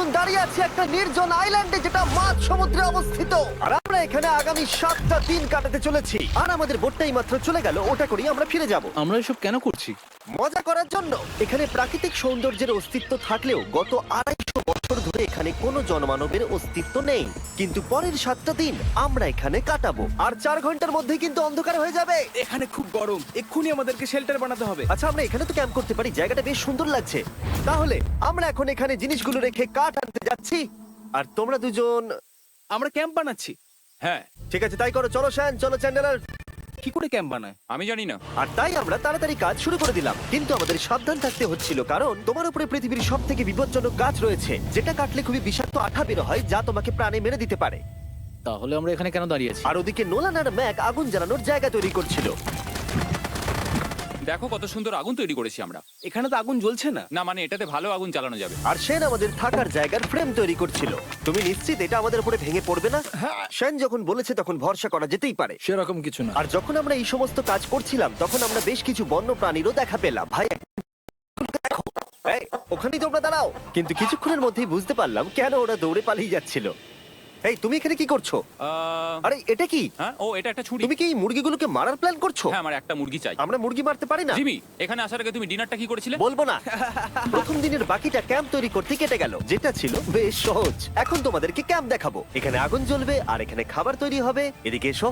এখন দাঁড়িয়ে আছি একটা নির্জন আইল্যান্ডে যেটা মাঝ সমুদ্রে অবস্থিত। আর আমরা এখানে আগামী 7টা দিন কাটাতে চলেছি। আর আমাদের বোটটাই মাত্র চলে গেল, ওটা করেই আমরা ফিরে যাব আমরা এসব কেন করছি? মজা করার জন্য। এখানে প্রাকৃতিক সৌন্দর্যের অস্তিত্ব থাকলেও গত 250 বছর ধরে এখানে কোনো জনমানবের অস্তিত্ব নেই। কিন্তু পরের 7টা দিন আমরা এখানে কাটাবো, আর 4 ঘন্টার মধ্যে কিন্তু অন্ধকার হয়ে যাবে। এখানে খুব গরম, এক্ষুনি আমাদেরকে শেল্টার বানাতে হবে। আচ্ছা, আমরা এখানে তো ক্যাম্প করতে পারি, জায়গাটা বেশ সুন্দর লাগছে। তাহলে আমরা এখন এখানে জিনিসগুলো রেখে কাঠ আনতে যাচ্ছি, আর তোমরা দুজন। আমরা ক্যাম্প বানাচ্ছি। হ্যাঁ, ঠিক আছে, তাই করো। চলো শ্যান, চলো চ্যান্ডেলার। কি করে ক্যাম্প বানায়? আমি জানি না। আর তাই আমরা তাড়াতাড়ি কাজ শুরু করে দিলাম, কিন্তু আমাদের সাবধান থাকতে হচ্ছিল, কারণ তোমার উপরে পৃথিবীর সব থেকে বিপজ্জনক গাছ রয়েছে, যেটা কাটলে খুবই বিষাক্ত আঠা বের হয়, যা তোমাকে প্রাণে মেরে দিতে পারে। তাহলে আমরা এখানে কেন দাঁড়িয়ে আছি? আর ওদিকে নোলান আর ম্যাক আগুন জ্বালানোর জায়গা তৈরি করছিল। দেখো কত সুন্দর আগুন তৈরি করেছি আমরা। এখানে তো আগুন জ্বলছে না। না মানে এটাতে ভালো আগুন চালানো যাবে। আর সেন আমাদের থাকার জায়গার ফ্রেম তৈরি করছিল। তুমি নিশ্চিত এটা আমাদের উপরে ভেঙে পড়বে না? সেন যখন বলেছে তখন ভরসা করা যেতেই পারে। সেরকম কিছু না। আর যখন আমরা এই সমস্ত কাজ করছিলাম তখন আমরা বেশ কিছু বন্য প্রাণীরও দেখা পেলাম। ভাই দেখো, এই, ওখানেই তোমরা দাঁড়াও। কিন্তু কিছুক্ষণের মধ্যেই বুঝতে পারলাম কেন ওরা দৌড়ে পালিয়ে যাচ্ছিল। এই, তুমি এখানে কি করছো? আরে এটা কি? হ্যাঁ, ও এটা একটা ছুরি। তুমি কি এই মুরগিগুলোকে মারার প্ল্যান করছো? হ্যাঁ, আমার একটা মুরগি চাই। আমরা মুরগি মারতে পারি না। জিমি, এখানে আসার আগে তুমি ডিনারটা কি করেছিলে? বলবো না। প্রথম দিনের বাকিটা ক্যাম্প তৈরি করতে কেটে গেল, যেটা ছিল বেশ সহজ। এখন তোমাদেরকে ক্যাম্প দেখাবো। এখানে আগুন জ্বলবে আর এখানে খাবার তৈরি হবে। এদিকে এসো।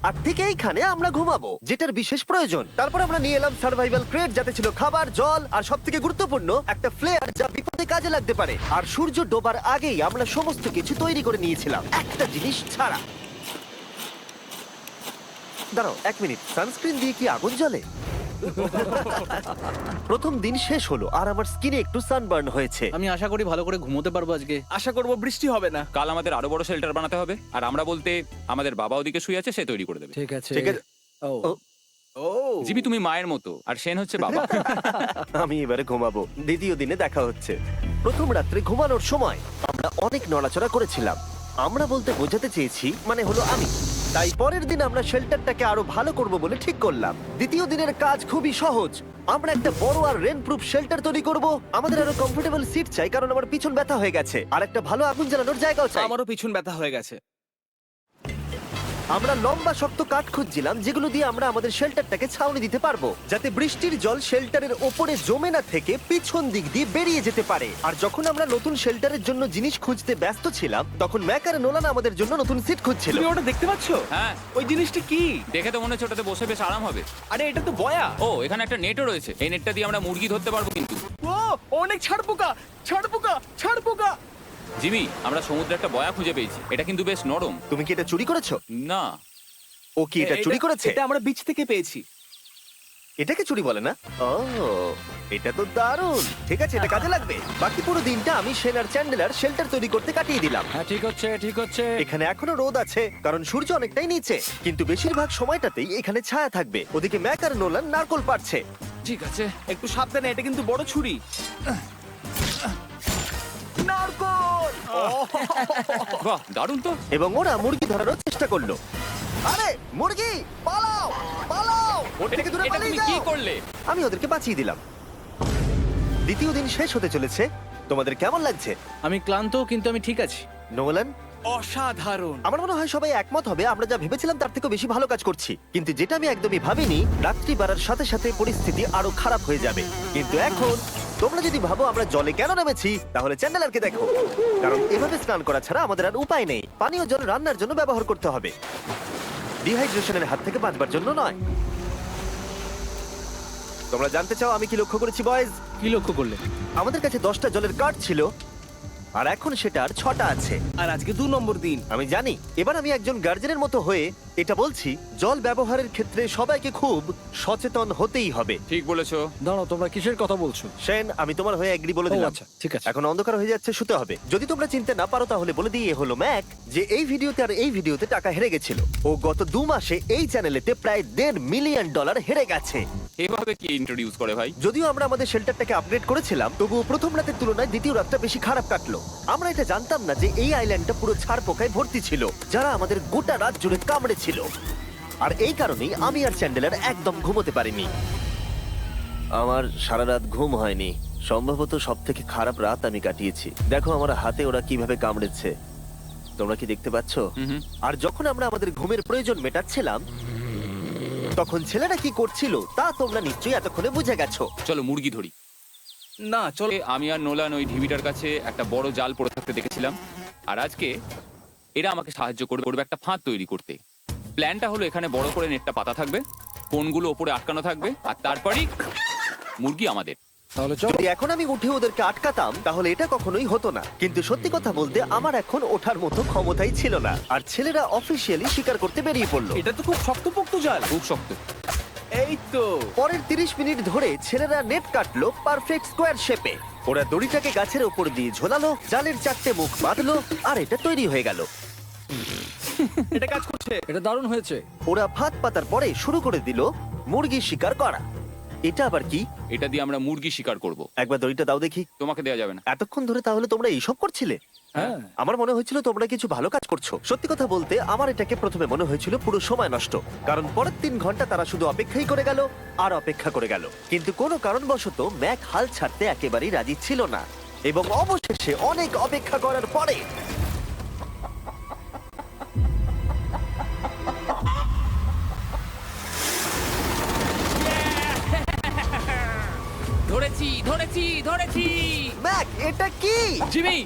আর ঠিক এইখানে আমরা ঘুমাবো, যেটার বিশেষ প্রয়োজন। তারপর আমরা নিয়ে এলাম সার্ভাইভাল ক্রেট, যাতে ছিল খাবার, জল আর সবথেকে গুরুত্বপূর্ণ একটা ফ্লেয়ার, যা বিপদে কাজে লাগতে পারে। আর সূর্য ডোবার আগেই আমরা সমস্ত কিছু তৈরি করে নিয়েছিলাম, একটা জিনিস ছাড়া। দাঁড়াও 1 মিনিট, সানস্ক্রিন দিয়ে কি আগুন জ্বলে? প্রথম দিন শেষ হলো আর আমার স্কিনে একটু সানবার্ন হয়েছে। আমি আশা করি ভালো করে ঘুমোতে পারবো আজকে। আশা করব বৃষ্টি হবে না। কাল আমাদের আরো বড় শেল্টার বানাতে হবে। আর আমরা বলতে আমাদের বাবা ওদিকে শুয়ে আছে, সে তৈরি করে দেবে। ঠিক আছে। ঠিক আছে। ও ও, ও জিমি তুমি মায়ের মতো, আর সেন হচ্ছে বাবা। আমি এবারে ঘুমাবো। দ্বিতীয় দিনে দেখা হচ্ছে। প্রথম রাত্রে ঘুমানোর সময় আমরা অনেক নড়াচড়া করেছিলাম। আমরা বলতে বোঝাতে চেয়েছি, মানে হলো আমি। তাই পরের দিন আমরা শেল্টারটাকে আরো ভালো করব বলে ঠিক করলাম। দ্বিতীয় দিনের কাজ খুবই সহজ। আমরা একটা বড় আর রেন প্রুফ শেল্টার তৈরি করব। আমাদের আরো কমফোর্টেবল সিট চাই, কারণ আমার পিছন ব্যথা হয়ে গেছে। আর একটা ভালো আগুন জ্বালানোর জায়গাও চাই। আমারও পিছন ব্যথা হয়ে গেছে। আমরা লম্বা শক্ত কাঠ খুঁজছিলাম, যেগুলো দিয়ে আমরা আমাদের শেল্টারটাকে ছাউনি দিতে পারবো, যাতে বৃষ্টির জল শেল্টারের ওপরে জমে না থেকে পিছন দিক দিয়ে বেরিয়ে যেতে পারে। আর যখন আমরা নতুন শেল্টারের জন্য জিনিস খুঁজতে ব্যস্ত ছিলাম, তখন ম্যাক আর নোলান আমাদের জন্য নতুন সিট খুঁজছিল। তুমি ওটা দেখতে পাচ্ছ? হ্যাঁ, ওই জিনিসটা কি? দেখে তো মনে হচ্ছে ওটাতে বসে বেশ আরাম হবে। আরে এটা তো বয়া। ও, এখানে একটা নেটও রয়েছে। এই নেটটা দিয়ে আমরা মুরগি ধরতে পারবো। কিন্তু ও অনেক ছাড় পোকা, ছাড় পোকা, ছাড় পোকা। জিমি, আমরা সমুদ্রে একটা বয়া খুঁজে পেয়েছি। এটা কিন্তু বেশ নরম। তুমি কি এটা চুরি করেছো? না, ও কি এটা চুরি করেছে? এটা আমরা বিচ থেকে পেয়েছি। এটাকে চুরি বলে না? ও, এটা তো দারুণ। ঠিক আছে, এটা কাজে লাগবে। বাকি পুরো দিনটা আমি সেন আর চ্যান্ডেলার শেল্টার তৈরি করতে কাটিয়ে দিলাম। হ্যাঁ, ঠিক হচ্ছে, ঠিক হচ্ছে। এখানে এখনো রোদ আছে, কারণ সূর্য অনেকটাই নিচে, কিন্তু বেশিরভাগ সময়টাতেই এখানে ছায়া থাকবে। ওদিকে ম্যাক আর নোলান নারকোল পাড়ছে। ঠিক আছে। একটু সাবধানে, এটা কিন্তু বড় ছুরি। নারকোল! বাহ, দারুণ তো। এবং ওরা মুরগি ধরার চেষ্টা করলো। আরে মুরগি, পালাও পালাও! এটাকে দূরে এটা পালিয়ে তুমি কি যাও। করলে? আমি ওদেরকে বাঁচিয়ে দিলাম। দ্বিতীয় দিন শেষ হতে চলেছে। তোমাদের কেমন লাগছে? আমি ক্লান্ত, কিন্তু আমি ঠিক আছি। নোলান? অসাধারণ। আমার মনে হয় সবাই একমত হবে, আমরা যা ভেবেছিলাম তার থেকে বেশি ভালো কাজ করছি। কিন্তু যেটা আমি একদমই ভাবিনি, রাত্রি বাড়ার সাথে সাথে পরিস্থিতি আরো খারাপ হয়ে যাবে। কিন্তু এখন তোমরা যদি ভাবো আমরা জলে কেন নেমেছি, তাহলে চ্যান্ডেলারকে দেখো। কারণ এভাবে স্নান করা ছাড়া আমাদের আর উপায় নেই। পানীয় জল রান্নার জন্য ব্যবহার করতে হবে, ডিহাইড্রেশনের হাত থেকে বাঁচবার জন্য নয়। তোমরা জানতে চাও আমি কি লক্ষ্য করেছি বয়েজ? কি লক্ষ্য করলে? আমাদের কাছে 10টা জলের কার্ড ছিল, আর এখন সেটা আর 6টা আছে। আর আজকে 2 নম্বর দিন। আমি জানি। এবার আমি একজন গার্জেনের মতো হয়ে এটা বলছি, জল ব্যবহারের ক্ষেত্রে সবাইকে খুব সচেতন হতেই হবে। ঠিক বলেছো। দাঁড়াও, তোমরা কিসের কথা বলছো? সেন, আমি তোমার হয়ে এগ্রি বলে ও, দিলাম। আচ্ছা, ঠিক আছে। এখন অন্ধকার হয়ে যাচ্ছে, শুতে হবে। যদি তোমরা চিনতে না পারো তাহলে বলে দিয়ে হলো ম্যাক, যে এই ভিডিওতে আর এই ভিডিওতে টাকা হেরে গেছিল। ও গত 2 মাসে এই চ্যানেলেতে প্রায় $1.5 মিলিয়ন হেরে গেছে। এভাবে কি ইন্ট্রোডিউস করে ভাই? যদিও আমরা আমাদের শেল্টারটাকে আপগ্রেড করেছিলাম, তবুও প্রথম রাতের তুলনায় দ্বিতীয় রাতটা বেশি খারাপ কাটলো। আমরা এটা জানতাম না যে এই আইল্যান্ডটা পুরো ছাড় পোকায় ভর্তি ছিল, যারা আমাদের গোটা রাত জুড়ে কামড়েছিল। আর এই কারণেই আমি আর চ্যান্ডেলার একদম ঘুমোতে পারিনি। আমার সারা রাত ঘুম হয়নি, সম্ভবত সব থেকে খারাপ রাত আমি কাটিয়েছি। দেখো আমার হাতে ওরা কিভাবে কামড়েছে, তোমরা কি দেখতে পাচ্ছ? হুম। আর যখন আমরা আমাদের ঘুমের প্রয়োজন মেটাচ্ছিলাম, তখন ছেলেরা কি করছিল তা তোমরা নিশ্চয়ই এতক্ষণে বুঝে গেছো। চলো মুরগি ধরি। না চলো। আমি আর নোলান ওই ঢিবিটার কাছে একটা বড় জাল পড়ে থাকতে দেখেছিলাম, আর আজকে এরা আমাকে সাহায্য করবে একটা ফাঁদ তৈরি করতে। প্ল্যানটা হলো এখানে বড় করে নেটটা পাতা থাকবে, কোনগুলো ওপরে আটকানো থাকবে, আর তারপরেই মুরগি আমাদের। তাহলে চলো। যদি এখন আমি উঠে ওদেরকে আটকাতাম তাহলে এটা কখনোই হতো না, কিন্তু সত্যি কথা বলতে আমার এখন ওঠার মতো ক্ষমতাই ছিল না। আর ছেলেরা অফিসিয়ালি স্বীকার করতে বেরিয়ে পড়লো। এটা তো খুব শক্তপোক্ত জাল। খুব শক্ত। এই তো। পরের 30 মিনিট ধরে ছেলেরা নেট কাটলো পারফেক্ট স্কোয়ার শেপে। ওরা দড়িটাকে গাছের ওপর দিয়ে ঝোলালো, জালের 4টে মুখ বাঁধলো, আর এটা তৈরি হয়ে গেল। এটা কাজ করছে। এটা দারুণ হয়েছে। ওরা ফাঁদ পাতার পরে শুরু করে দিল মুরগি শিকার করা। এটা আবার কি? এটা দিয়ে আমরা মুরগি শিকার করব। একবার দড়িটা দাও দেখি। তোমাকে দেওয়া যাবে না। এতক্ষণ ধরে তাহলে তোমরা এইসব করছিলে? হ্যাঁ। আমার মনে হয়েছিল তোমরা কিছু ভালো কাজ করছো। সত্যি কথা বলতে আমার এটাকে প্রথমে মনে হয়েছিল পুরো সময় নষ্ট, কারণ পরের 3 ঘন্টা তারা শুধু অপেক্ষাই করে গেল আর অপেক্ষা করে গেল। কিন্তু কোনো কারণবশত ম্যাক হাল ছাড়তে একেবারেই রাজি ছিল না, এবং অবশেষে অনেক অপেক্ষা করার পরে ধরেছি ধরেছি ধরেছি। ম্যাক, এটা কি? জিমি,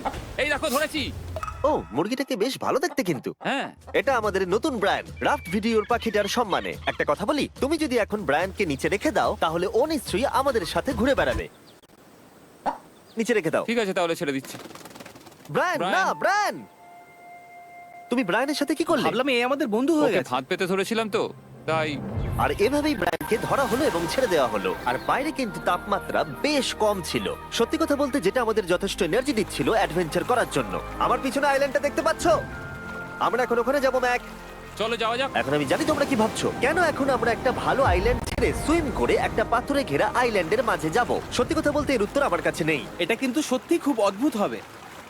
এই দেখো ধরেছি। ও, মুরগিটাকে বেশ ভালো দেখতে কিন্তু। হ্যাঁ। এটা আমাদের নতুন ব্র্যান্ড রাফট ভিডিওর পাখিটার সম্মানে। একটা কথা বলি, তুমি যদি এখন ব্র্যান্ডকে নিচে রেখে দাও তাহলে ও নিশ্চয়ই আমাদের সাথে ঘুরে বেড়াবে। নিচে রেখে দাও। ঠিক আছে, তাহলে ছেড়ে দিচ্ছি। ব্রায়ান, না ব্রায়ান, তুমি ব্রায়ানের সাথে কি করলে? ভাবলাম এই আমাদের বন্ধু হয়ে ওকে গেছে। ফাঁদ পেতে ধরেছিলাম তো, তাই। আর এভাবেই ব্রায়ানকে ধরা হলো এবং ছেড়ে দেওয়া হলো। আর বাইরে কিন্তু তাপমাত্রা বেশ কম ছিল। সত্যি কথা বলতে যেটা আমাদের যথেষ্ট এনার্জি দিচ্ছিল অ্যাডভেঞ্চার করার জন্য। আমার পিছনে আইল্যান্ডটা দেখতে পাচ্ছো? আমরা এখন ওখানে যাবো ম্যাক। চলো যাওয়া যাক। এখন আমি জানি তোমরা কি ভাবছো, কেন এখন আমরা একটা ভালো আইল্যান্ড ছেড়ে সুইম করে একটা পাথরে ঘেরা আইল্যান্ডের মাঝে যাব? সত্যি কথা বলতে এর উত্তর আমার কাছে নেই। এটা কিন্তু সত্যি খুব অদ্ভুত হবে।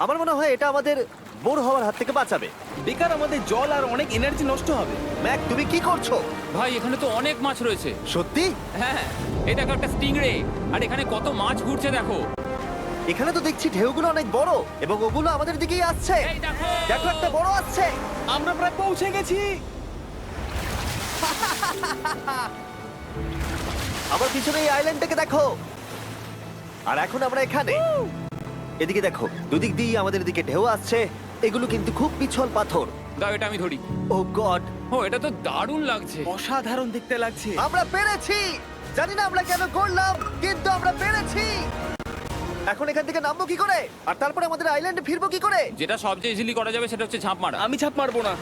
আমার মনে হয় এটা আমাদের বোর হওয়ার হাত থেকে বাঁচাবে। বেকার আমাদের জল আর অনেক এনার্জি নষ্ট হবে। ম্যাক, তুমি কি করছো? ভাই এখানে তো অনেক মাছ রয়েছে। সত্যি? হ্যাঁ, এই দেখো একটা স্টিংরে, আর এখানে কত মাছ ঘুরছে দেখো। এখানে তো দেখছি ঢেউগুলো অনেক বড় এবং ওগুলো আমাদের দিকেই আসছে। এই দেখো। দেখো, একটা বড় আসছে। আমরা প্রায় পৌঁছে গেছি। আমার পিছনে এই আইল্যান্ডটাকে দেখো। আর এখন আমরা এখানে। এদিকে দেখো, দুদিক দিয়ে আমাদের দিকে ঢেউ আসছে। এগুলো কিন্তু খুব পিছল পাথর। দাও, এটা আমি ধরি। ও গড, ও, এটা তো দারুণ লাগছে। অসাধারণ দেখতে লাগছে। আমরা পেরেছি। জানি না আমরা কেন করলাম, কিন্তু আমরা পেরেছি। এখন এখান থেকে নামবো কি করে, আর তারপরে আমাদের আইল্যান্ডে ফিরবো কি করে? যেটা সবচেয়ে ইজিলি করা যাবে সেটা হচ্ছে ঝাঁপ মারা। আমি ছাপ মারবো না।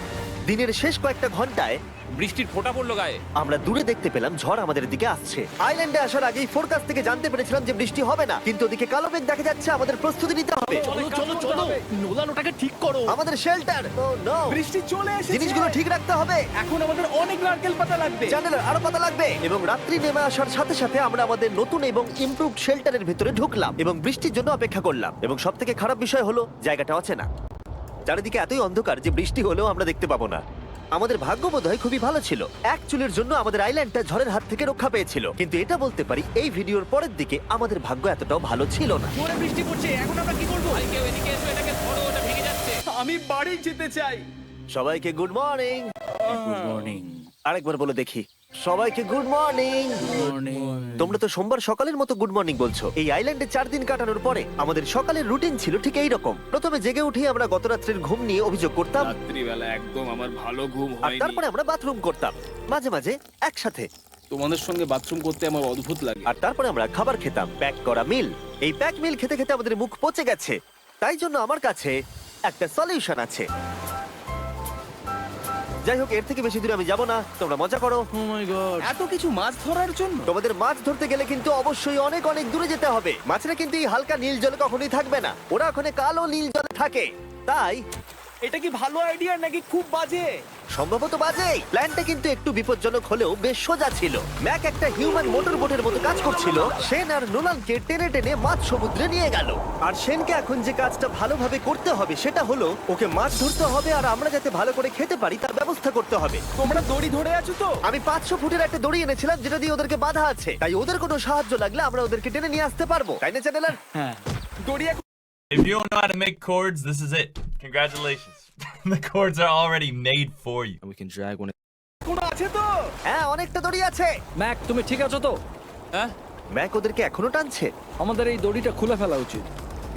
দিনের শেষ কয়েকটা ঘন্টায় বৃষ্টির ফোঁটা পড়লো গায়ে। আমরা দূরে দেখতে পেলাম ঝড় আমাদের দিকে আসছে। আইল্যান্ডে আসার আগেই ফোরকাস্ট থেকে জানতে পেরেছিলাম যে বৃষ্টি হবে না, কিন্তু ওদিকে কালো মেঘ দেখা যাচ্ছে। আমাদের প্রস্তুতি নিতে হবে। চলো। নোলান ওটাকে ঠিক করো। আমাদের শেল্টার, বৃষ্টি চলে এসেছে। জিনিসগুলো ঠিক রাখতে হবে। এখন আমাদের অনেক নারকেল পাতা লাগবে। জানালার আরো পাতা লাগবে। এবং রাত্রি নেমে আসার সাথে সাথে আমরা আমাদের নতুন এবং ইমপ্রুভড শেল্টারের ভিতরে ঢুকলাম এবং বৃষ্টির জন্য অপেক্ষা করলাম। এবং সব থেকে খারাপ বিষয় হলো জায়গাটা অচেনা। চারিদিকে এতই অন্ধকার যে বৃষ্টি হলেও আমরা দেখতে পাবো না। আমাদের ভাগ্য বোধহয় খুবই ভালো ছিল। এক চুলের জন্য আমাদের আইল্যান্ডটা ঝড়ের হাত থেকে রক্ষা পেয়েছিল, কিন্তু এটা বলতে পারি এই ভিডিওর পরের দিকে আমাদের ভাগ্য এতটাও ভালো ছিল না। জোরে বৃষ্টি পড়ছে। এখন আমরা কি করব? ভাই কেউ এদিকে এসো, এটাকে ধরো, ওটা ভেঙে যাচ্ছে। আমি বাড়ি যেতে চাই। সবাইকে গুড মর্নিং। Good morning. আরেকবার বলে দেখি, সবাইকে গুড মর্নিং। তোমরা তো সোমবার সকালের মতো গুড মর্নিং বলছো। এই আইল্যান্ডে 4 দিন কাটানোর পরে আমাদের সকালের রুটিন ছিল ঠিক এই রকম। প্রথমে জেগে উঠে আমরা গত রাত্রের ঘুম নিয়ে অভিযোগ করতাম, রাত্রিবেলা একদম আমার ভালো ঘুম আর হয়নি। তারপরে আমরা বাথরুম করতাম, মাঝে মাঝে একসাথে। তোমাদের সঙ্গে বাথরুম করতে আমার অদ্ভুত লাগে। আর তারপরে আমরা খাবার খেতাম, প্যাক করা মিল। এই প্যাক মিল খেতে খেতে আমাদের মুখ পচে গেছে। তাই জন্য আমার কাছে একটা সলিউশন আছে। যাই হোক, এর থেকে বেশি দূরে আমি যাব না, তোমরা মজা করো। ও মাই গড। এত কিছু মাছ ধরার জন্য? তোমাদের মাছ ধরতে গেলে কিন্তু অবশ্যই অনেক অনেক দূরে যেতে হবে। মাছেরা কিন্তু এই হালকা নীল জলে কখনোই থাকবে না, ওরা ওখানে কালো নীল জলে থাকে। তাই এটা কি ভালো আইডিয়া নাকি খুব বাজে? সম্ভবত বাজে। প্ল্যানটা কিন্তু একটু বিপজ্জনক হলেও বেশ সোজা ছিল। ম্যাক একটা হিউম্যান মোটর বোটের মতো কাজ করছিল। শেন আর নোলানকে টেনে টেনে মাছ সমুদ্রে নিয়ে গেল। আর শেনকে এখন যে কাজটা ভালোভাবে করতে হবে সেটা হলো ওকে মাছ ধরতে হবে, আর আমরা যাতে ভালো করে খেতে পারি তার ব্যবস্থা করতে হবে। তোমরা দড়ি ধরে আছো তো? আমি 500 ফুটের একটা দড়ি এনেছিলাম যেটা দিয়ে ওদেরকে বাঁধা আছে, তাই ওদের কোনো সাহায্য লাগলে আমরা ওদেরকে টেনে নিয়ে আসতে পারবো, তাই না চ্যানেলার? হ্যাঁ, দড়ি এখন If you don't know how to make cords, this is it. Congratulations. The cords are already made for you. we can drag one. কোনো আছে তো? হ্যাঁ, অনেকটা দড়ি আছে। ম্যাক, তুমি ঠিক আছো তো? হ্যাঁ, ম্যাক ওদেরকে এখনো টানছে। আমাদের এই দড়িটা খুলে ফেলা উচিত,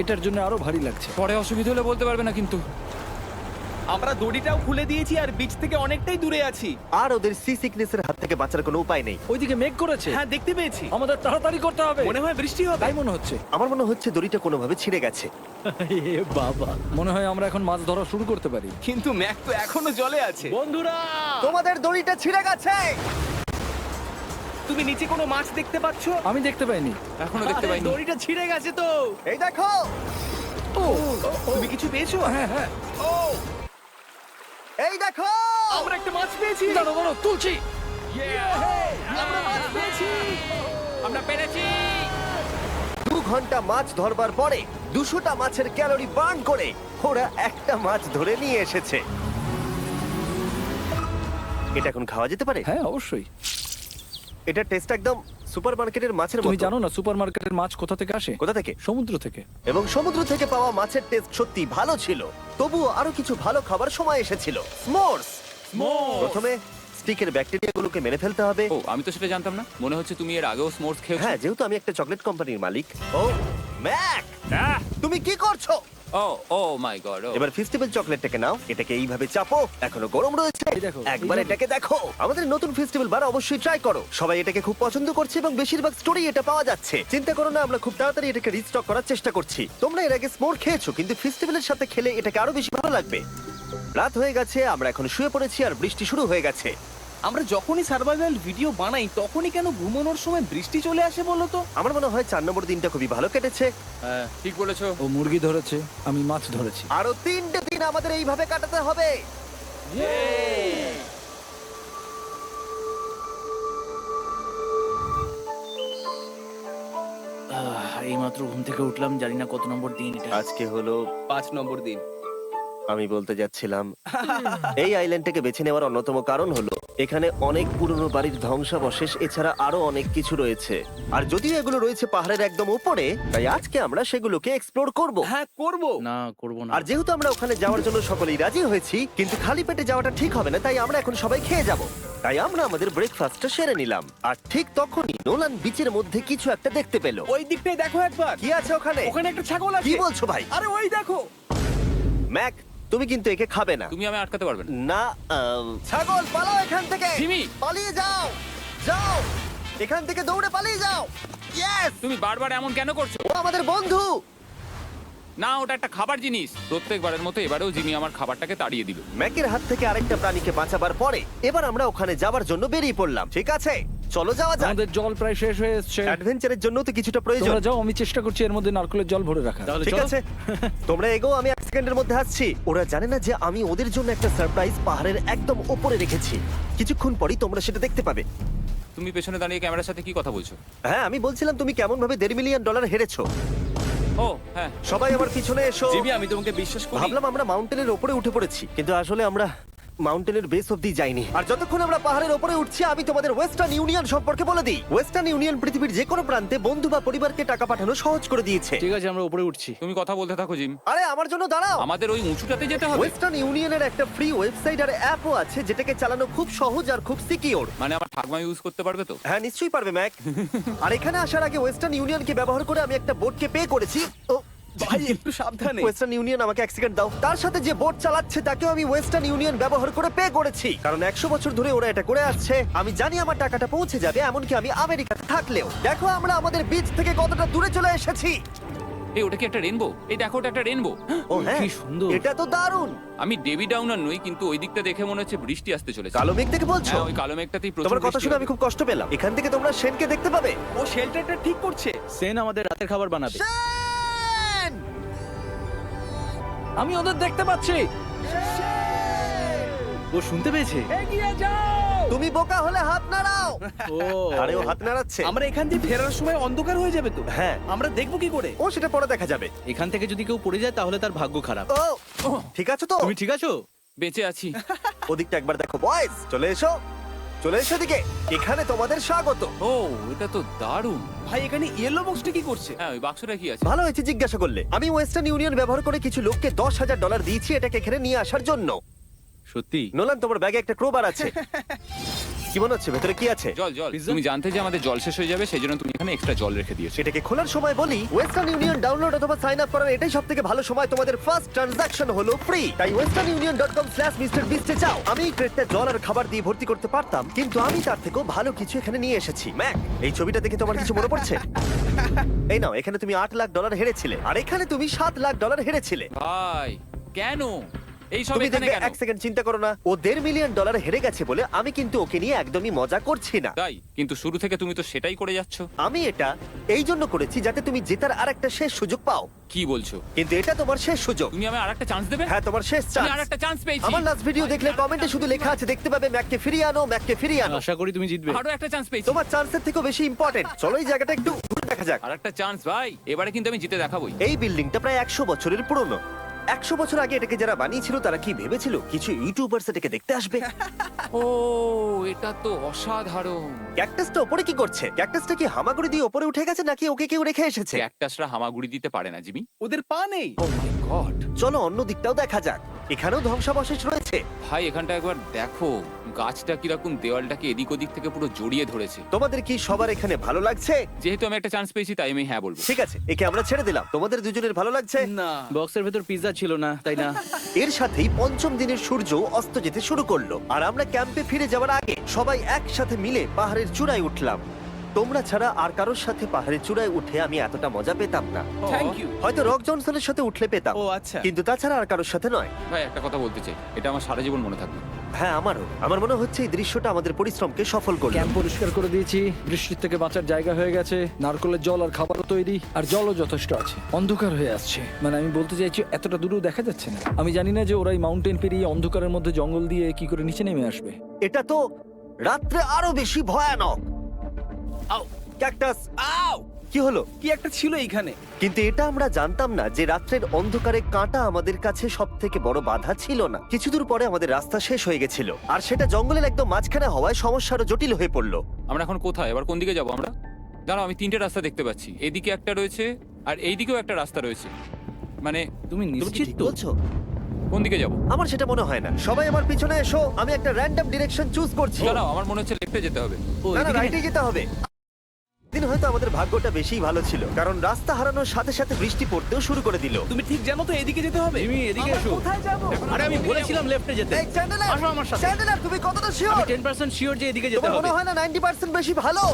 এটার জন্য আরো ভারী লাগছে। পরে অসুবিধা হলে বলতে পারবে না কিন্তু। আমরা দড়িটাও খুলে দিয়েছি আর বিচ থেকে অনেকটাই দূরে আছি। আর ওদের সি সিকনেসের হাত থেকে বাঁচার কোনো উপায় নেই। ওইদিকে মেঘ করেছে। হ্যাঁ, দেখতে পেয়েছি। আমাদের তাড়াতাড়ি করতে হবে। মনে হয় বৃষ্টি হবে। তাই মনে হচ্ছে। আমার মনে হচ্ছে দড়িটা কোনোভাবে ছিঁড়ে গেছে। এ বাবা, মনে হয় আমরা এখন মাছ ধরা শুরু করতে পারি। কিন্তু ম্যাক তো এখনো জলে আছে। বন্ধুরা, তোমাদের দড়িটা ছিঁড়ে গেছে। তুমি নিচে কোনো মাছ দেখতে পাচ্ছো? আমি দেখতে পাইনি। এখনো দেখতে আরে, পাইনি। দড়িটা ছিঁড়ে গেছে তো। এই দেখো। ও, তুমি কিছু পেয়েছো? হ্যাঁ হ্যাঁ, ও, এই দেখো। আমরা একটা মাছ পেয়েছি। দাঁড়ো দাঁড়ো, তুলছি। আমরা মাছ পেয়েছি। আমরা পেরেছি। 2 ঘন্টা মাছ ধরবার পরে 200টা মাছের ক্যালোরি বার্ন করে ওরা একটা মাছ ধরে নিয়ে এসেছে। এটা এখন খাওয়া যেতে পারে? হ্যাঁ অবশ্যই। এটা টেস্ট একদম সুপারমার্কেটের মাছের তুমি মতো। জানো না সুপারমার্কেটের মাছ কোথা থেকে আসে? কোথা থেকে? সমুদ্র থেকে। এবং সমুদ্র থেকে পাওয়া মাছের টেস্ট সত্যি ভালো ছিল। তবুও আরো কিছু ভালো খাবার সময় এসেছিল। স্মোর্স। প্রথমে স্টিকের ব্যাকটেরিয়াগুলোকে মেরে ফেলতে হবে। ও, আমি তো সেটা জানতাম না। মনে হচ্ছে তুমি এর আগেও স্মোর্টস খেয়েছো। হ্যাঁ, যেহেতু আমি একটা চকলেট কোম্পানির মালিক। ও ম্যাক, তুমি কি করছো? ও ও মাই গড। এবার ফেস্টিভ্যাল চকলেটটাকে নাও, এটাকে এইভাবে চাপো, এখনো গরম রয়েছে। এই দেখো, একবার এইভাবে। এটাকে দেখো। আমাদের নতুন ফেস্টিভ্যাল বার অবশ্যই ট্রাই করো। সবাই এটাকে খুব পছন্দ করছে এবং বেশিরভাগ স্টোরি এটা পাওয়া যাচ্ছে। চিন্তা করো না, আমরা খুব তাড়াতাড়ি এটাকে রিস্টক করার চেষ্টা করছি। তোমরা এর আগে স্মোর খেয়েছো, কিন্তু ফেস্টিভ্যালের সাথে খেলে এটাকে আরো বেশি ভালো লাগবে। রাত হয়ে গেছে, আমরা এখন শুয়ে পড়েছি আর বৃষ্টি শুরু হয়ে গেছে। আমরা যখনই সার্ভাইভাল ভিডিও বানাই তখনই কেন ঘুমানোর সময় বৃষ্টি চলে আসে বলো তো? আমার মনে হয় 4 নম্বর দিনটা খুবই ভালো কেটেছে। হ্যাঁ, ঠিক বলেছো। ও মুরগি ধরেছে, আমি মাছ ধরেছি। আরো 3টে দিন আমাদের এইভাবে কাটাতে হবে। এইমাত্র ঘুম থেকে উঠলাম, জানি না কত নম্বর দিন এটা। আজকে হলো 5 নম্বর দিন। আমি বলতে যাচ্ছিলাম এই আইল্যান্ডটাকে বেছে নেওয়ার অন্যতম কারণ হলো এখানে অনেক পুরনো বাড়ির ধ্বংসাবশেষ এছাড়া আরো অনেক কিছু রয়েছে। আর যদিও এগুলো রয়েছে পাহাড়ের একদম উপরে, তাই আজকে আমরা সেগুলোকে এক্সপ্লোর করব। হ্যাঁ, করব। না, করব না। আর যেহেতু আমরা ওখানে যাওয়ার জন্য সকলেই রাজি হয়েছি, কিন্তু খালি পেটে যাওয়াটা ঠিক হবে না, তাই আমরা এখন সবাই খেয়ে যাব। তাই আমরা আমাদের ব্রেকফাস্টটা সেরে নিলাম। আর ঠিক তখনই নোলান বিচের মধ্যে কিছু একটা দেখতে পেল। ওই দিকটায় দেখো একবার। কি আছে ওখানে? ওখানে একটা ছাগল কি আছে। বলছো ভাই? আরে ওই দেখো। ম্যাক, তুমি কিন্তু একে খাবে না। তুমি আমি আটকাতে পারবে না। না, ছাগল পালাও এখান থেকে। জিমি! পালিয়ে যাও, যাও এখান থেকে, দৌড়ে পালিয়ে যাও। ইয়েস, তুমি বারবার এমন কেন করছো? ও আমাদের বন্ধু। না, ওটা একটা খাবার জিনিস। প্রত্যেকবারের মতো এবারেও জিমি আমার খাবারটাকে তাড়িয়ে দিল। ম্যাকের হাত থেকে আরেকটা প্রাণীকে বাঁচাবার পরে এবার আমরা ওখানে যাবার জন্য বেরিয়ে পড়লাম। ঠিক আছে, চলো যাওয়া যাক। আমাদের জল প্রায় শেষ হয়ে এসেছে। অ্যাডভেঞ্চারের জন্য তো কিছুটা প্রয়োজন। তোমরা যাও, আমি চেষ্টা করছি এর মধ্যে নারকেলের জল ভরে রাখা। ঠিক আছে, তোমরা এগো, আমি 1 সেকেন্ডের মধ্যে আসছি। ওরা জানে না যে আমি ওদের জন্য একটা সারপ্রাইজ পাহাড়ের একদম উপরে রেখেছি। কিছুক্ষণ পরেই তোমরা সেটা দেখতে পাবে। তুমি পেছনে দাঁড়িয়ে ক্যামেরার সাথে কি কথা বলছো? হ্যাঁ, আমি বলছিলাম তুমি কেমন ভাবে $1.5 মিলিয়ন হেরেছো। ও হ্যাঁ, সবাই আমার পিছনে এসো। জিমি, আমি তোমাকে বিশ্বাস করি। ভাবলাম আমরা মাউন্টেনের উপরে উঠে পড়েছি, কিন্তু আসলে আমরা মাউন্টেনের বেস অব্দি যাইনি। আর যতক্ষণ আমরা পাহাড়ের উপরে উঠছি, আমি তোমাদের ওয়েস্টার্ন ইউনিয়ন সম্পর্কে বলে দিই। ওয়েস্টার্ন ইউনিয়ন পৃথিবীর যে কোনো প্রান্তে বন্ধু বা পরিবারকে টাকা পাঠানো সহজ করে দিয়েছে। ঠিক আছে, আমরা উপরে উঠছি। তুমি কথা বলতে থাকো জিম। আরে আমার জন্য দাঁড়াও। আমাদের ওই উঁচুটাতে যেতে হবে। ওয়েস্টার্ন ইউনিয়নের একটা ফ্রি ওয়েবসাইট আর অ্যাপও আছে, যেটাকে চালানো খুব সহজ আর খুব সিকিউর। মানে আমার ঠাকমা ইউজ করতে পারবে তো? হ্যাঁ, নিশ্চয়ই পারবে ম্যাক। আর এখানে আসার আগে ওয়েস্টার্ন ইউনিয়নকে ব্যবহার করে আমি একটা বোটকে পে করেছি। ও ভাই, একটু সাবধানে। ওয়েস্টার্ন ইউনিয়ন আমাকে 1 সেকেন্ড দাও। তার সাথে যে বোট চালাচ্ছে তাকেও আমি ওয়েস্টার্ন ইউনিয়ন ব্যবহার করে পে করেছি, কারণ 100 বছর ধরে ওরা এটা করে আসছে। আমি জানি আমার টাকাটা পৌঁছে যাবে, এমনকি আমি আমেরিকাতে থাকলেও। দেখো আমরা আমাদের বিচ থেকে কতটা দূরে চলে এসেছি। এই, ওটা কি একটা রেনবো? এই দেখো, ওটা একটা রেনবো। ও হ্যাঁ, কি সুন্দর। এটা তো দারুণ। আমি ডেভি ডাউনার নই, কিন্তু ওই দিকটা দেখে মনে হচ্ছে বৃষ্টি আসতে চলেছে। কালো মেঘ দেখে বলছো? হ্যাঁ, ওই কালো মেঘটাতেই প্রচুর তোমার কথা বৃষ্টি শুনে হবে। আমি খুব কষ্ট পেলাম। এখান থেকে তোমরা শেনকে দেখতে পাবে। ও শেল্টারটা ঠিক করছে। সেন আমাদের রাতের খাবার বানাবে। শেন! আমি ওদের দেখতে পাচ্ছি। ও শুনতে পেয়েছে। তুমি বোকা হলে হাত নাড়াও। ও আরে ও হাত নাড়াচ্ছে। আমরা এখান দিয়ে ফেরার সময় অন্ধকার হয়ে যাবে তো। হ্যাঁ। আমরা দেখবো কি করে? ও সেটা পরে দেখা যাবে। এখান থেকে যদি কেউ পড়ে যায় তাহলে তার ভাগ্য খারাপ। ও ঠিক আছে তো? তুমি ঠিক আছো? বেঁচে আছি। ওদিকটা একবার দেখো বয়েজ, চলে এসো, চলে এসো দিকে। এখানে তোমাদের স্বাগত। ও এটা তো দারুণ। ভাই এখানে ইয়েলো বক্সটা কি করছে? হ্যাঁ ওই বাক্সটা কি আছে? ভালো হয়েছে জিজ্ঞাসা করলে। আমি ওয়েস্টার্ন ইউনিয়ন ব্যবহার করে কিছু লোককে $10,000 দিয়েছি এটাকে এখানে নিয়ে আসার জন্য। সত্যি? নোলান, তোমার ব্যাগে একটা ক্রোবার আছে। কি মনে হচ্ছে ভেতরে কি আছে? জল জল। Pizza? তুমি জানতে যে আমাদের জল শেষ হয়ে যাবে সেই জন্য তুমি এখানে এক্সট্রা জল রেখে দিয়েছো। সেটাকে খোলার সময় বলি, ওয়েস্টার্ন ইউনিয়ন ডাউনলোড অথবা সাইন আপ করার এটাই সবথেকে ভালো সময়। তোমাদের ফার্স্ট ট্রানজাকশন হলো ফ্রি। তাই westernunion.com/MrBeast এ যাও। আমি এই ক্রেটটা জল আর খাবার দিয়ে ভর্তি করতে পারতাম, কিন্তু আমি তার থেকেও ভালো কিছু এখানে নিয়ে এসেছি। ম্যাক, এই ছবিটা দেখে তোমার কিছু মনে পড়ছে? এই নাও, এখানে তুমি $8 লাখ হেরেছিলে, আর এখানে তুমি $7 লাখ হেরেছিলে। ভাই কেন এই সব তুমি এখানে দেখবে, কেন? এক সেকেন্ড চিন্তা করো না। ও $1.5 মিলিয়ন হেরে গেছে বলে আমি কিন্তু ওকে নিয়ে একদমই মজা করছি না। তাই কিন্তু শুরু থেকে তুমি তো সেটাই করে যাচ্ছ। আমি এটা এই জন্য করেছি যাতে তুমি জেতার আরেকটা শেষ সুযোগ পাও, কি বলছো? কিন্তু এটা তোমার শেষ সুযোগ। তুমি আমায় আরেকটা চান্স দেবে? হ্যাঁ, তোমার শেষ আমি চান্স। আরেকটা চান্স পেয়েছি। আমার লাস্ট ভিডিও দেখলে কমেন্টে শুধু লেখা আছে, দেখতে পাবে ম্যাককে ফিরিয়ে আনো, ম্যাককে ফিরিয়ে আনো। আশা করি তুমি জিতবে। আরো একটা চান্স পেয়েছি। তোমার চান্সের থেকেও বেশি ইম্পর্টেন্ট। চলো এই জায়গাটা একটু ঘুরে দেখা যাক। আরেকটা চান্স ভাই, এবারে কিন্তু আমি জিতে দেখাবোই। এই বিল্ডিংটা প্রায় 100 বছরের পুরনো। 100 বছর আগে এটাকে যারা বানিয়েছিল তারা কি ভেবেছিল কিছু ইউটিউবার্স এটাকে দেখতে আসবে? ও এটা তো অসাধারণ। ক্যাকটাসটা ওপরে কি করছে? ক্যাকটাসটা কি হামাগুড়ি দিয়ে ওপরে উঠে গেছে নাকি ওকে কেউ রেখে এসেছে? ক্যাকটাসরা হামাগুড়ি দিতে পারে না জিমি। ওদের পা নেই। ও মাই গড। চলো অন্য দিকটাও দেখা যাক। এখানেও ধ্বংসাবশেষ রয়েছে। ভাই এখানটা একবার দেখো, গাছটা কিরকম দেওয়ালটাকে এদিক ওদিক থেকে পুরো জড়িয়ে ধরেছে। তোমাদের কি সবার এখানে ভালো লাগছে? যেহেতু আমি একটা চান্স পেয়েছি তাই আমি হ্যাঁ বলবো। ঠিক আছে, একে আমরা ছেড়ে দিলাম। তোমাদের দুজনের ভালো লাগছে? না, বক্সের ভেতর পিৎজা ছিল না, তাই না? এর সাথেই পঞ্চম দিনের সূর্য অস্ত যেতে শুরু করলো, আর আমরা ক্যাম্পে ফিরে যাওয়ার আগে সবাই একসাথে মিলে পাহাড়ের চূড়ায় উঠলাম। তোমরা ছাড়া আর কারোর সাথে পাহাড়ের চূড়ায় উঠে আমি এতটা মজা পেতাম না। Thank you. হয়তো রক জনসনের সাথে উঠলে পেতাম, ও আচ্ছা। কিন্তু তাছাড়া আর কারোর সাথে নয়। ভাই একটা কথা বলতে চাই, এটা আমার সারা জীবন মনে থাকবে। হ্যাঁ, আমারও। আমার মনে হচ্ছে এই দৃশ্যটা আমাদের পরিশ্রমকে সফল করলো। ক্যাম্প পরিষ্কার করে দিয়েছি, বৃষ্টির থেকে বাঁচার জায়গা হয়ে গেছে, নারকেলের জল আর খাবারও তৈরি, আর জলও যথেষ্ট আছে। অন্ধকার হয়ে আসছে, মানে আমি বলতে চাইছি এতটা দূরেও দেখা যাচ্ছে না। আমি জানি না যে ওরা এই মাউন্টেন পেরিয়ে অন্ধকারের মধ্যে জঙ্গল দিয়ে কি করে নিচে নেমে আসবে। এটা তো রাত্রে আরো বেশি ভয়ানক। আউ, ক্যাকটাস, আউ! কি হলো? কি একটা ছিল এইখানে। কিন্তু এটা আমরা জানতাম না যে রাত্রের অন্ধকারে কাঁটা আমাদের কাছে সব থেকে বড় বাধা ছিল না। কিছু দূর পরে আমাদের রাস্তা শেষ হয়ে গেছিল, আর সেটা জঙ্গলের একদম মাঝখানে হওয়ায় সমস্যা আরো জটিল হয়ে পড়লো। আমরা এখন কোথায়, এবার কোন দিকে যাবো আমরা? দাঁড়াও, আমি তিনটে রাস্তা দেখতে পাচ্ছি। এদিকে একটা রয়েছে আর এইদিকেও একটা রাস্তা রয়েছে। মানে তুমি তুমি কি নিশ্চিত ঠিক তো? বলছো? কোন দিকে যাবো? আমার সেটা মনে হয় না। সবাই আমার পিছনে এসো, আমি একটা র্যান্ডম ডিরেকশন চুজ করছি। দাঁড়াও, আমার মনে হচ্ছে লেফটে যেতে হবে। ও, না না, এদিকে রাইটে যেতে হবে। দিন হয়তো আমাদের ভাগ্যটা বেশি ভালো ছিল, কারণ রাস্তা হারানোর সাথে সাথে বৃষ্টি পড়তেও শুরু করে দিল। তুমি ঠিক জানো তো এদিকে যেতে হবে? জিমি, এদিকে আমরা এসো। কোথায় যাব? আরে আমি বলেছিলাম লেফটে যেতে। এই চ্যান্ডেলার, আসো আমার সাথে। চ্যান্ডেলার, তুমি কতটা আমি শিওর? 10% শিওর যে এদিকে যেতে তোমার হবে। মনে হয় না 90% বেশি ভালো?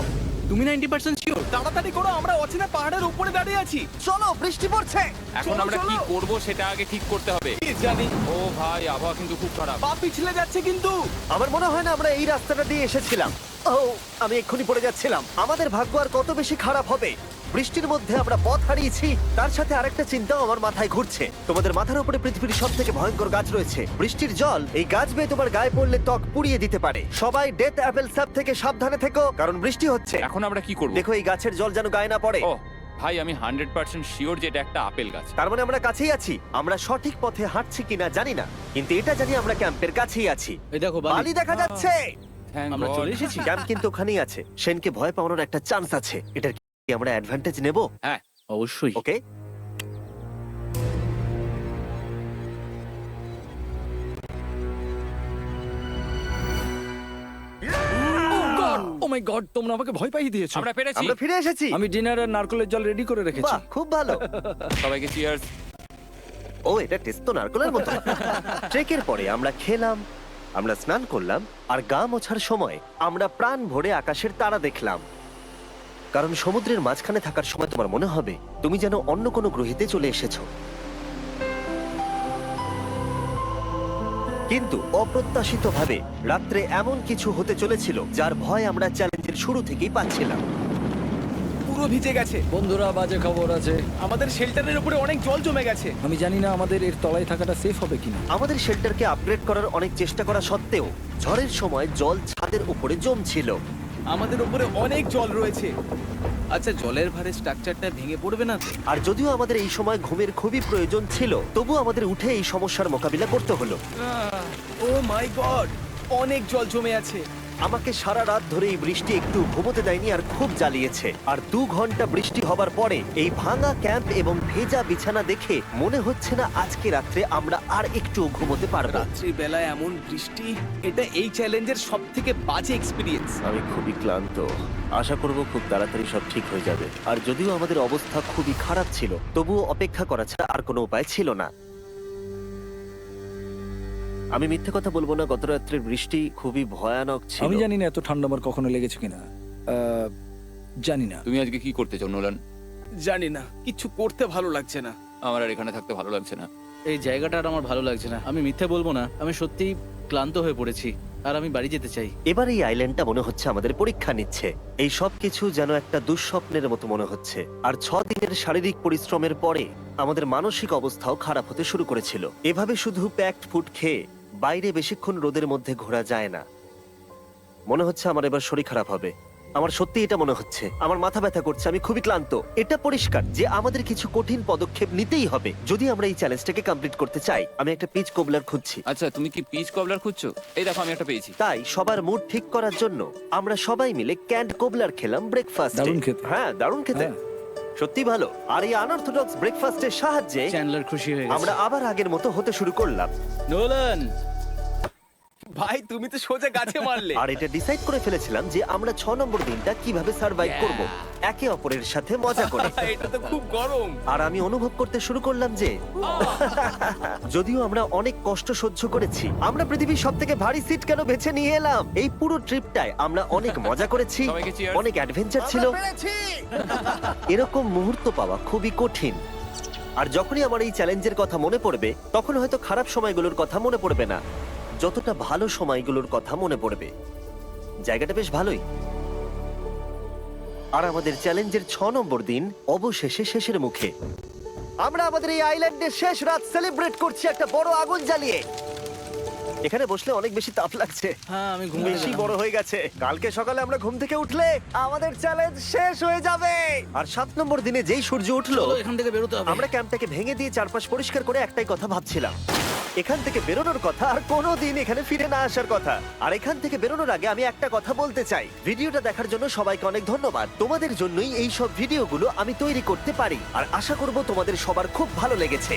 তুমি 90% শিওর? তাড়াতাড়ি করো, আমরা অচেনা পাহাড়ের উপরে দাঁড়িয়ে আছি। চলো, বৃষ্টি পড়ছে। এখন চলো, আমরা কি চলো। করব সেটা আগে ঠিক করতে হবে। কি জানি, ও ভাই, আবহাওয়া কিন্তু খুব খারাপ। পা পিছলে যাচ্ছে কিন্তু। আমার মনে হয় না আমরা এই রাস্তাটা দিয়ে এসেছিলাম। ও, আমি এক্ষুনি পড়ে যাচ্ছিলাম। আমাদের ভাগ্য আর কত বেশি খারাপ হবে। বৃষ্টির মধ্যে আমরা পথ হারিয়েছি, তার সাথে আরেকটা চিন্তাও আমার মাথায় ঘুরছে। তোমাদের মাথার উপরে পৃথিবীর সব থেকে ভয়ঙ্কর গাছ রয়েছে। বৃষ্টির জল এই গাছ বেয়ে তোমার গায়ে পড়লে ত্বক পুড়িয়ে দিতে পারে। সবাই ডেথ অ্যাপেল স্যাপ থেকে সাবধানে থেকো, কারণ বৃষ্টি হচ্ছে। এখন আমরা কি করব? দেখো এই গাছের জল যেন গায়ে না পড়ে। ও ভাই, আমি 100% শিওর যে এটা একটা আপেল গাছ। তার মানে আমরা কাছেই আছি। আমরা সঠিক পথে হাঁটছি কিনা জানি না, কিন্তু এটা জানি আমরা ক্যাম্পের কাছেই আছি। এই দেখো বালি দেখা যাচ্ছে। Thank আমরা God. চলে এসেছি। ক্যাম্প কিন্তু ওখানেই আছে। সেনকে ভয় পাওয়ানোর একটা চান্স আছে। এটার কি আমরা অ্যাডভান্টেজ নেব? হ্যাঁ, অবশ্যই। ওকে, ও মাই গড, তোমরা আমাকে ভয় পাইয়ে দিয়েছো। আমরা পেরেছি। আমরা ফিরে এসেছি। আমি ডিনার আর নারকেলের জল রেডি করে রেখেছি। বাহ, খুব ভালো। সবাইকে চিয়ার্স। ও, এটা টেস্ট তো নারকেলের মতো। ট্রেকের পরে আমরা খেলাম, আমরা স্নান করলাম, আর গা মোছার সময় আমরা প্রাণ ভরে আকাশের তারা দেখলাম। কারণ সমুদ্রের মাঝখানে থাকার সময় তোমার মনে হবে তুমি যেন অন্য কোনো গ্রহেতে চলে এসেছো। কিন্তু অপ্রত্যাশিতভাবে রাত্রে এমন কিছু হতে চলেছিল যার ভয় আমরা চ্যালেঞ্জের শুরু থেকেই পাচ্ছিলাম। ও পুরো ভিজে গেছে। বন্ধুরা, বাজে খবর আছে। আমাদের শেল্টারের উপরে অনেক জল জমে গেছে। আমি জানি না আমাদের এর তলায় থাকাটা সেফ হবে কিনা। আমাদের শেল্টারকে আপগ্রেড করার অনেক চেষ্টা করা সত্ত্বেও ঝড়ের সময় জল ছাদের উপরে জমছিল। আমাদের উপরে অনেক জল রয়েছে। আচ্ছা, জলের ভারে স্ট্রাকচারটা ভেঙে পড়বে না তো? আর যদিও আমাদের এই সময় ঘুমের খুবই প্রয়োজন ছিল, তবু আমাদের উঠে এই সমস্যার মোকাবিলা করতে হলো। ও মাই গড, অনেক জল জমে আছে। আমাকে সারা রাত ধরে এই বৃষ্টি একটু ঘুমোতে দেয়নি আর খুব জ্বালিয়েছে। আর 2 ঘন্টা বৃষ্টি হবার পরে এই ভাঙা ক্যাম্প এবং ভেজা বিছানা দেখে মনে হচ্ছে না আজকে রাত্রে আমরা আর একটু ঘুমোতে পারবো। রাত্রি বেলায় এমন বৃষ্টি, এটা এই চ্যালেঞ্জের সবথেকে বাজে এক্সপেরিয়েন্স। আমি খুবই ক্লান্ত। আশা করব খুব তাড়াতাড়ি সব ঠিক হয়ে যাবে। আর যদিও আমাদের অবস্থা খুবই খারাপ ছিল, তবুও অপেক্ষা করা ছাড়া আর কোনো উপায় ছিল না। আমি মিথ্যে কথা বলবো না, গত রাত্রের বৃষ্টি খুবই ভয়ানক ছিল। আমি জানি না এত ঠান্ডা আমার কখনো লেগেছে কিনা। জানি না। তুমি আজকে কি করতে চাও নোলান? জানি না, কিছু করতে ভালো লাগছে না। আমার আর এখানে থাকতে ভালো লাগছে না। এই জায়গাটা আর আমার ভালো লাগছে না। আমি মিথ্যে বলবো না, আমি সত্যিই ক্লান্ত হয়ে পড়েছি আর আমি বাড়ি যেতে চাই। এবার এই আইল্যান্ডটা মনে হচ্ছে আমাদের পরীক্ষা নিচ্ছে। এই সব কিছু যেন একটা দুঃস্বপ্নের মতো মনে হচ্ছে। আর 6 দিনের শারীরিক পরিশ্রমের পরে আমাদের মানসিক অবস্থাও খারাপ হতে শুরু করেছিল। এভাবে শুধু প্যাকড ফুড খেয়ে বাইরে বেশিক্ষণ রোদের মধ্যে ঘোরা যায় না। মনে হচ্ছে আমার এবার শরীর খারাপ হবে। আমার সত্যি এটা মনে হচ্ছে। আমার মাথা ব্যথা করছে, আমি খুবই ক্লান্ত। এটা পরিষ্কার যে আমাদের কিছু কঠিন পদক্ষেপ নিতেই হবে যদি আমরা এই চ্যালেঞ্জটাকে কমপ্লিট করতে চাই। আমি একটা পিচ কোবলার খুঁজছি। আচ্ছা, তুমি কি পিচ কবলার খুঁজছো? এই দেখো, আমি একটা পেয়েছি। তাই সবার মুড ঠিক করার জন্য আমরা সবাই মিলে ক্যান্ড কোবলার খেলাম ব্রেকফাস্টে। দারুণ খেতে। হ্যাঁ, দারুণ খেতে। হ্যাঁ। সত্যি ভালো। আর এই আনঅর্থোডক্স ব্রেকফাস্টের সাহায্যে চ্যান্ডলার খুশি হয়ে আমরা গেছে। আবার আগের মতো হতে শুরু করলাম। নোলান, ভাই, তুমি তো সোজা গাছে মারলে। আর এটা ডিসাইড করে ফেলেছিলাম যে আমরা 6 নম্বর দিনটা কিভাবে সার্ভাইভ করব, একে অপরের সাথে মজা করে। এটা তো খুব গরম। আর আমি অনুভব করতে শুরু করলাম যে যদিও আমরা অনেক কষ্ট সহ্য করেছি, আমরা পৃথিবীর সবথেকে ভারী সিট কেন বেছে নিয়ে এলাম। এই পুরো ট্রিপটায় আমরা অনেক মজা করেছি, সবাইকে cheers। অনেক অ্যাডভেঞ্চার ছিল। এরকম মুহূর্ত পাওয়া খুবই কঠিন। আর যখনই আমার এই চ্যালেঞ্জের কথা মনে পড়বে, তখন হয়তো খারাপ সময়গুলোর কথা মনে পড়বে না, যতটা ভালো সময়গুলোর কথা মনে পড়বে। জায়গাটা বেশ ভালোই। আর আমাদের চ্যালেঞ্জের 6 নম্বর দিন অবশেষে শেষের মুখে। আমরা আমাদের এই আইল্যান্ডের শেষ রাত সেলিব্রেট করছি একটা বড় আগুন জ্বালিয়ে। এখানে বসলে অনেক বেশি তাপ লাগছে। হ্যাঁ, আমি ঘুমিয়ে বেশি গেলাম। বড় হয়ে গেছে। কালকে সকালে আমরা ঘুম থেকে উঠলে আমাদের চ্যালেঞ্জ শেষ হয়ে যাবে। আর 7 নম্বর দিনে যেই সূর্য উঠলো, চলো, এখান থেকে বেরোতে হবে। আমরা ক্যাম্পটাকে ভেঙে দিয়ে চারপাশ পরিষ্কার করে একটাই কথা ভাবছিলাম, এখান থেকে বেরোনোর কথা, আর কোনোদিন এখানে ফিরে না আসার কথা। আর এখান থেকে বেরোনোর আগে আমি একটা কথা বলতে চাই, ভিডিওটা দেখার জন্য সবাইকে অনেক ধন্যবাদ। তোমাদের জন্যই এই সব ভিডিওগুলো আমি তৈরি করতে পারি। আর আশা করব তোমাদের সবার খুব ভালো লেগেছে।